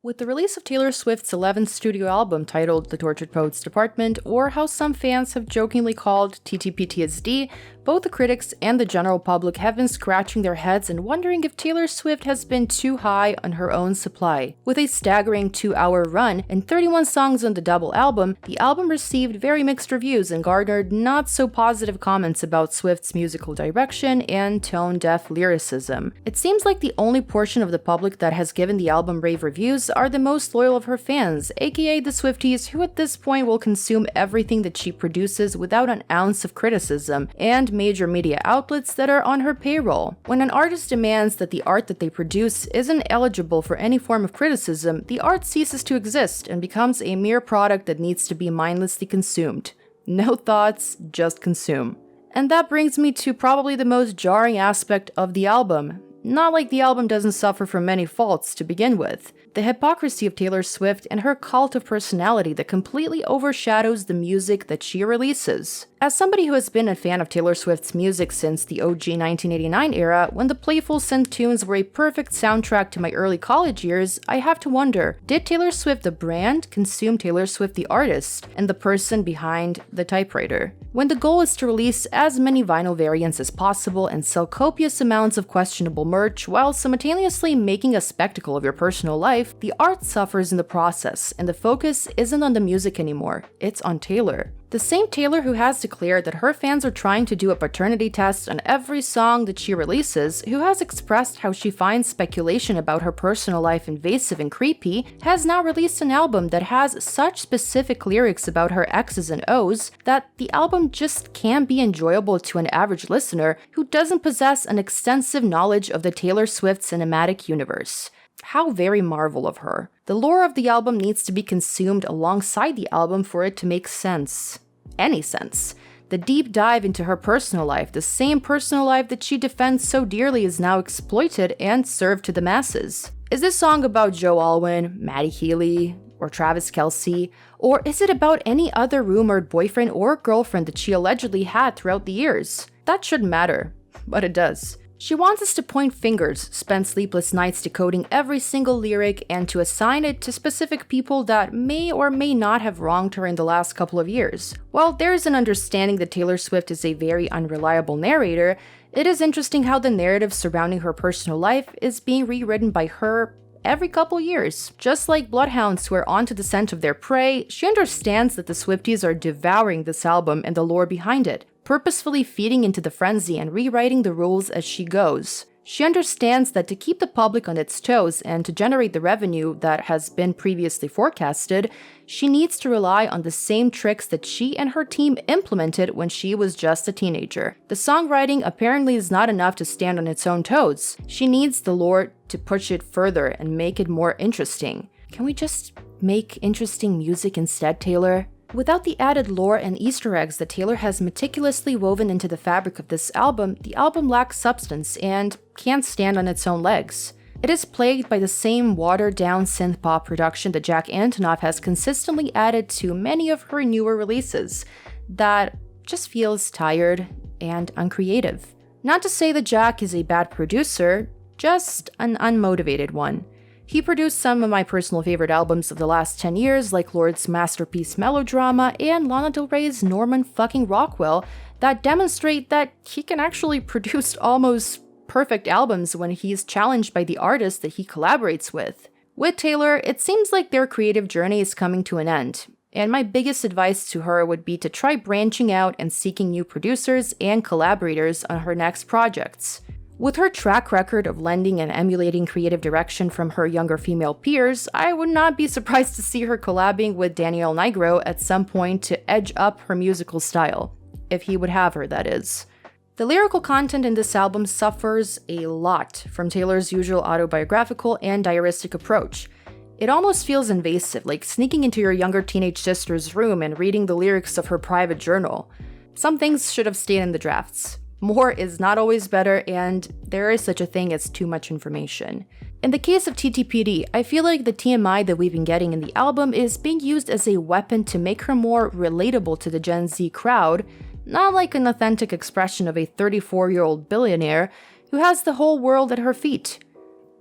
With the release of Taylor Swift's 11th studio album titled The Tortured Poets Department, or how some fans have jokingly called TTPTSD, both the critics and the general public have been scratching their heads and wondering if Taylor Swift has been too high on her own supply. With a staggering 2-hour run and 31 songs on the double album, the album received very mixed reviews and garnered not so positive comments about Swift's musical direction and tone-deaf lyricism. It seems like the only portion of the public that has given the album rave reviews are the most loyal of her fans, aka the Swifties who at this point will consume everything that she produces without an ounce of criticism, and major media outlets that are on her payroll. When an artist demands that the art that they produce isn't eligible for any form of criticism, the art ceases to exist and becomes a mere product that needs to be mindlessly consumed. No thoughts, just consume. And that brings me to probably the most jarring aspect of the album. Not like the album doesn't suffer from many faults to begin with. The hypocrisy of Taylor Swift and her cult of personality that completely overshadows the music that she releases. As somebody who has been a fan of Taylor Swift's music since the OG 1989 era, when the playful synth tunes were a perfect soundtrack to my early college years, I have to wonder, did Taylor Swift the brand consume Taylor Swift the artist and the person behind the typewriter? When the goal is to release as many vinyl variants as possible and sell copious amounts of questionable merch while simultaneously making a spectacle of your personal life, the art suffers in the process, and the focus isn't on the music anymore, it's on Taylor. The same Taylor who has declared that her fans are trying to do a paternity test on every song that she releases, who has expressed how she finds speculation about her personal life invasive and creepy, has now released an album that has such specific lyrics about her X's and O's that the album just can't be enjoyable to an average listener who doesn't possess an extensive knowledge of the Taylor Swift cinematic universe. How very Marvel of her. The lore of the album needs to be consumed alongside the album for it to make sense. Any sense. The deep dive into her personal life, the same personal life that she defends so dearly, is now exploited and served to the masses. Is this song about Joe Alwyn, Maddie Healy, or Travis Kelce? Or is it about any other rumored boyfriend or girlfriend that she allegedly had throughout the years? That shouldn't matter, but it does. She wants us to point fingers, spend sleepless nights decoding every single lyric, and to assign it to specific people that may or may not have wronged her in the last couple of years. While there's an understanding that Taylor Swift is a very unreliable narrator, it is interesting how the narrative surrounding her personal life is being rewritten by her every couple years. Just like bloodhounds who are onto the scent of their prey, she understands that the Swifties are devouring this album and the lore behind it, purposefully feeding into the frenzy and rewriting the rules as she goes. She understands that to keep the public on its toes and to generate the revenue that has been previously forecasted, she needs to rely on the same tricks that she and her team implemented when she was just a teenager. The songwriting apparently is not enough to stand on its own toes. She needs the lore to push it further and make it more interesting. Can we just make interesting music instead, Taylor? Without the added lore and Easter eggs that Taylor has meticulously woven into the fabric of this album, the album lacks substance and can't stand on its own legs. It is plagued by the same watered-down synth-pop production that Jack Antonoff has consistently added to many of her newer releases that just feels tired and uncreative. Not to say that Jack is a bad producer, just an unmotivated one. He produced some of my personal favorite albums of the last 10 years, like Lord's masterpiece Melodrama and Lana Del Rey's Norman fucking Rockwell, that demonstrate that he can actually produce almost perfect albums when he's challenged by the artist that he collaborates with. With Taylor, it seems like their creative journey is coming to an end, and my biggest advice to her would be to try branching out and seeking new producers and collaborators on her next projects. With her track record of lending and emulating creative direction from her younger female peers, I would not be surprised to see her collabing with Danielle Nigro at some point to edge up her musical style. If he would have her, that is. The lyrical content in this album suffers a lot from Taylor's usual autobiographical and diaristic approach. It almost feels invasive, like sneaking into your younger teenage sister's room and reading the lyrics of her private journal. Some things should have stayed in the drafts. More is not always better, and there is such a thing as too much information. In the case of TTPD, I feel like the TMI that we've been getting in the album is being used as a weapon to make her more relatable to the Gen Z crowd, not like an authentic expression of a 34-year-old billionaire who has the whole world at her feet.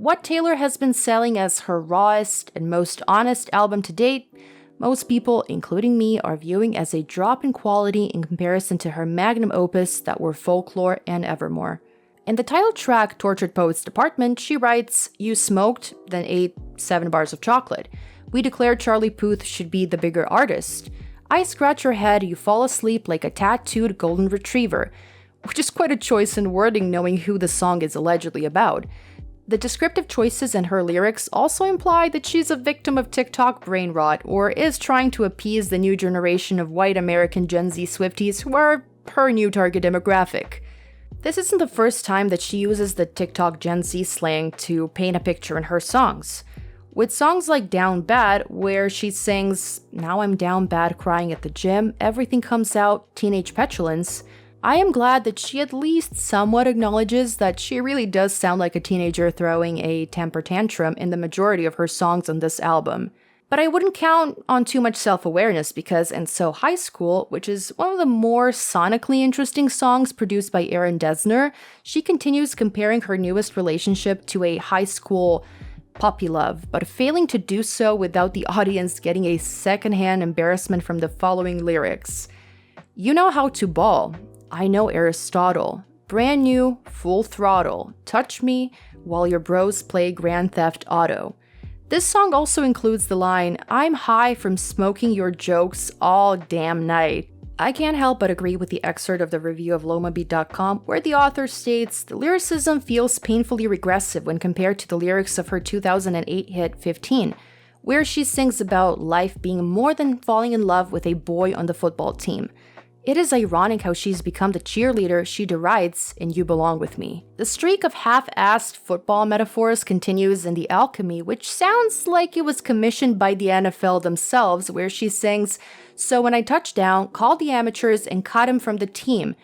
what Taylor has been selling as her rawest and most honest album to date, most people, including me, are viewing as a drop in quality in comparison to her magnum opus that were Folklore and Evermore. In the title track, Tortured Poets Department, she writes, "You smoked, then ate 7 bars of chocolate. We declare Charlie Puth should be the bigger artist. I scratch your head, you fall asleep like a tattooed golden retriever," which is quite a choice in wording knowing who the song is allegedly about. The descriptive choices in her lyrics also imply that she's a victim of TikTok brain rot or is trying to appease the new generation of white American Gen Z Swifties who are her new target demographic. This isn't the first time that she uses the TikTok Gen Z slang to paint a picture in her songs. With songs like Down Bad, where she sings, "Now I'm down bad crying at the gym, everything comes out, teenage petulance," I am glad that she at least somewhat acknowledges that she really does sound like a teenager throwing a temper tantrum in the majority of her songs on this album. But I wouldn't count on too much self-awareness because in So High School, which is one of the more sonically interesting songs produced by Aaron Dessner, she continues comparing her newest relationship to a high school puppy love, but failing to do so without the audience getting a secondhand embarrassment from the following lyrics. "You know how to ball. I know Aristotle. Brand new, full throttle. Touch me while your bros play Grand Theft Auto." This song also includes the line, "I'm high from smoking your jokes all damn night." I can't help but agree with the excerpt of the review of lomabeat.com where the author states, "The lyricism feels painfully regressive when compared to the lyrics of her 2008 hit 15, where she sings about life being more than falling in love with a boy on the football team. It is ironic how she's become the cheerleader she derides in You Belong With Me." The streak of half-assed football metaphors continues in The Alchemy, which sounds like it was commissioned by the NFL themselves, where she sings, "So when I touch down, call the amateurs and cut him from the team.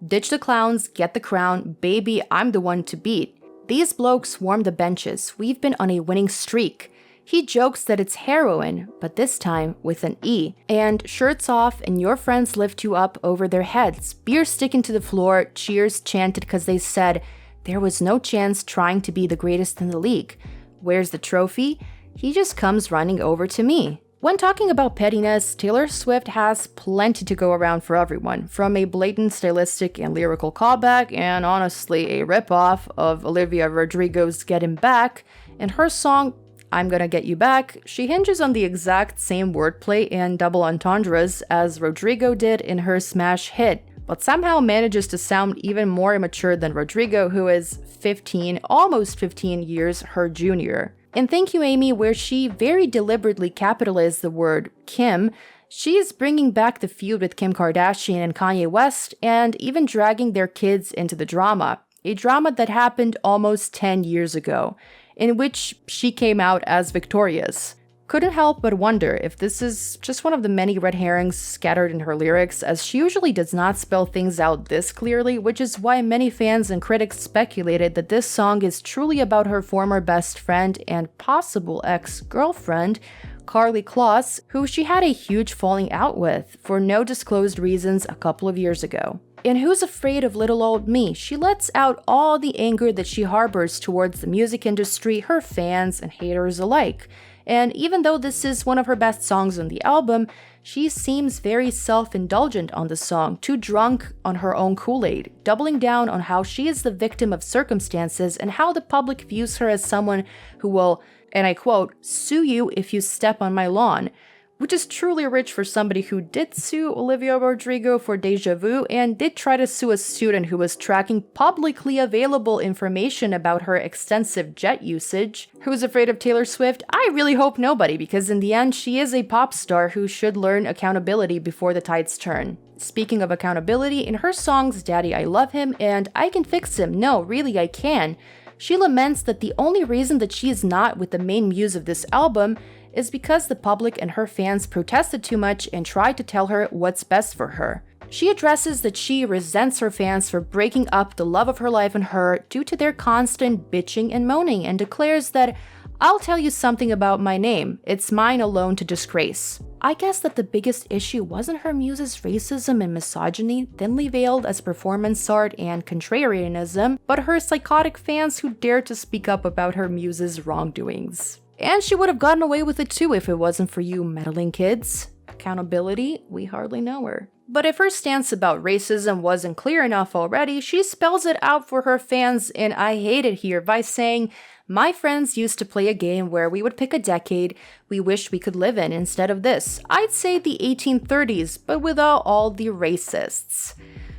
Ditch the clowns, get the crown, baby, I'm the one to beat. These blokes warm the benches, we've been on a winning streak." He jokes that it's heroin, but this time with an E. And shirts off and your friends lift you up over their heads. Beer sticking to the floor, cheers chanted because they said, "There was no chance trying to be the greatest in the league. Where's the trophy? He just comes running over to me." When talking about pettiness, Taylor Swift has plenty to go around for everyone, from a blatant stylistic and lyrical callback and honestly a ripoff of Olivia Rodrigo's Get Him Back. In her song, I'm Gonna Get You Back, she hinges on the exact same wordplay and double entendres as Rodrigo did in her smash hit, but somehow manages to sound even more immature than Rodrigo, who is 15, almost 15 years her junior. In Thank You Amy, where she very deliberately capitalized the word Kim, she is bringing back the feud with Kim Kardashian and Kanye West, and even dragging their kids into the drama, a drama that happened almost 10 years ago, in which she came out as victorious. Couldn't help but wonder if this is just one of the many red herrings scattered in her lyrics, as she usually does not spell things out this clearly, which is why many fans and critics speculated that this song is truly about her former best friend and possible ex-girlfriend, Karlie Kloss, who she had a huge falling out with for no disclosed reasons a couple of years ago. In Who's Afraid of Little Old Me, she lets out all the anger that she harbors towards the music industry, her fans, and haters alike. And even though this is one of her best songs on the album, she seems very self-indulgent on the song, too drunk on her own Kool-Aid, doubling down on how she is the victim of circumstances and how the public views her as someone who will, and I quote, "sue you if you step on my lawn," which is truly rich for somebody who did sue Olivia Rodrigo for Deja Vu and did try to sue a student who was tracking publicly available information about her extensive jet usage. Who's afraid of Taylor Swift? I really hope nobody, because in the end, she is a pop star who should learn accountability before the tides turn. Speaking of accountability, in her songs Daddy I Love Him and I Can Fix Him, No, Really I Can, she laments that the only reason that she is not with the main muse of this album is because the public and her fans protested too much and tried to tell her what's best for her. She addresses that she resents her fans for breaking up the love of her life and her due to their constant bitching and moaning, and declares that I'll tell you something about my name. It's mine alone to disgrace. I guess that the biggest issue wasn't her muse's racism and misogyny, thinly veiled as performance art and contrarianism, but her psychotic fans who dared to speak up about her muse's wrongdoings. And she would have gotten away with it too if it wasn't for you meddling kids. Accountability? We hardly know her. But if her stance about racism wasn't clear enough already, she spells it out for her fans in I Hate It Here by saying, "My friends used to play a game where we would pick a decade we wish we could live in instead of this. I'd say the 1830s, but without all the racists."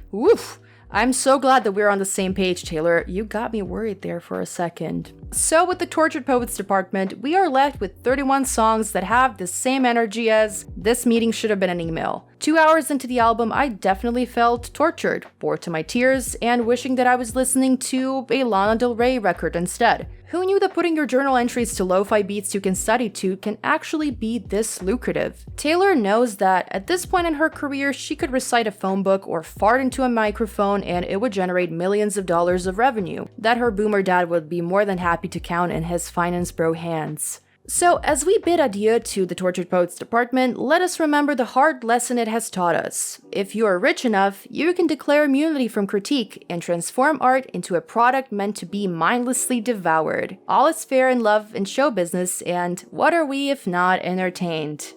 Woof! I'm so glad that we're on the same page, Taylor. You got me worried there for a second. So with the Tortured Poets department, we are left with 31 songs that have the same energy as "This meeting should have been an email." 2 hours into the album, I definitely felt tortured, bored to my tears, and wishing that I was listening to a Lana Del Rey record instead. Who knew that putting your journal entries to lo-fi beats you can study to can actually be this lucrative? Taylor knows that at this point in her career, she could recite a phone book or fart into a microphone and it would generate millions of dollars of revenue that her boomer dad would be more than happy to count in his finance bro hands. So as we bid adieu to the Tortured Poets department, let us remember the hard lesson it has taught us. If you are rich enough, you can declare immunity from critique and transform art into a product meant to be mindlessly devoured. All is fair in love and show business, and what are we if not entertained?